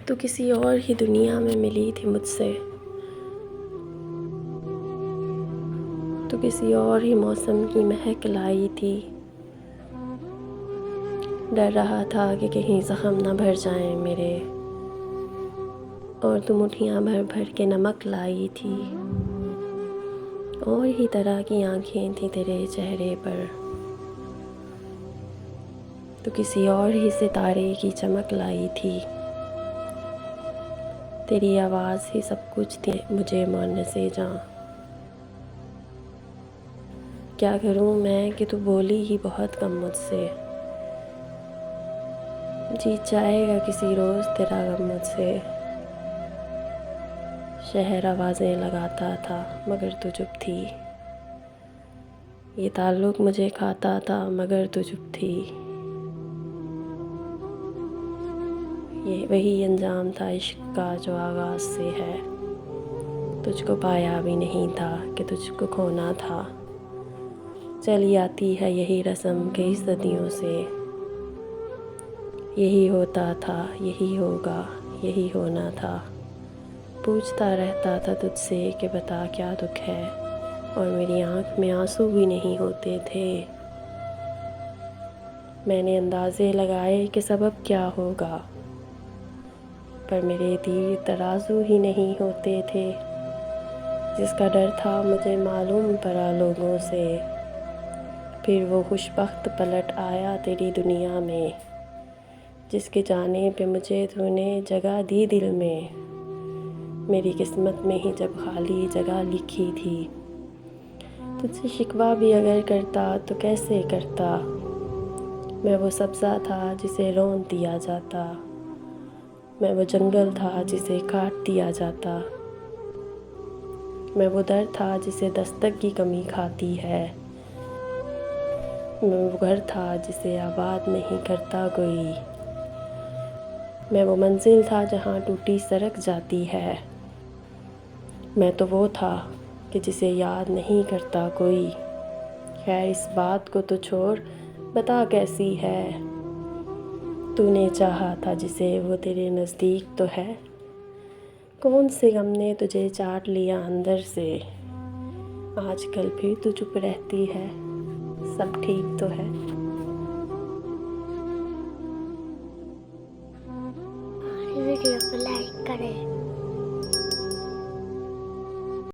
तू किसी और ही दुनिया में मिली थी मुझसे। तू किसी और ही मौसम की महक लाई थी। डर रहा था कि कहीं ज़ख्म न भर जाएं मेरे, और तू मुट्ठियाँ भर भर के नमक लाई थी। और ही तरह की आँखें थी तेरे चेहरे पर। तू किसी और ही सितारे की चमक लाई थी। तेरी आवाज़ ही सब कुछ थी मुझे मानने से जान। क्या करूं मैं कि तू बोली ही बहुत कम मुझसे। जीत जाएगा किसी रोज़ तेरा गम मुझसे। शहर आवाज़ें लगाता था मगर तू चुप थी। ये ताल्लुक़ मुझे खाता था मगर तू चुप थी। ये वही अंजाम था इश्क का जो आगाज़ से है। तुझको पाया भी नहीं था कि तुझको खोना था। चली आती है यही रस्म कई सदियों से। यही होता था, यही होगा, यही होना था। पूछता रहता था तुझसे कि बता क्या दुख है, और मेरी आँख में आंसू भी नहीं होते थे। मैंने अंदाज़े लगाए कि सबब क्या होगा, पर मेरे तीर तराजू ही नहीं होते थे। जिसका डर था मुझे मालूम पड़ा लोगों से, फिर वो खुशबख्त पलट आया तेरी दुनिया में। जिसके जाने पे मुझे तूने जगह दी दिल में, मेरी किस्मत में ही जब खाली जगह लिखी थी। तुझसे शिकवा भी अगर करता तो कैसे करता। मैं वो सब्ज़ा था जिसे रौंद दिया जाता। मैं वो जंगल था जिसे काट दिया जाता। मैं वो दर था जिसे दस्तक की कमी खाती है। मैं वो घर था जिसे आबाद नहीं करता कोई। मैं वो मंजिल था जहाँ टूटी सड़क जाती है। मैं तो वो था कि जिसे याद नहीं करता कोई। खैर इस बात को तो छोड़, बता कैसी है। तूने चाहा था जिसे वो तेरे नज़दीक तो है। कौन से गम ने तुझे चाट लिया अंदर से। आजकल फिर तू चुप रहती है, सब ठीक तो है। वीडियो को लाइक करें।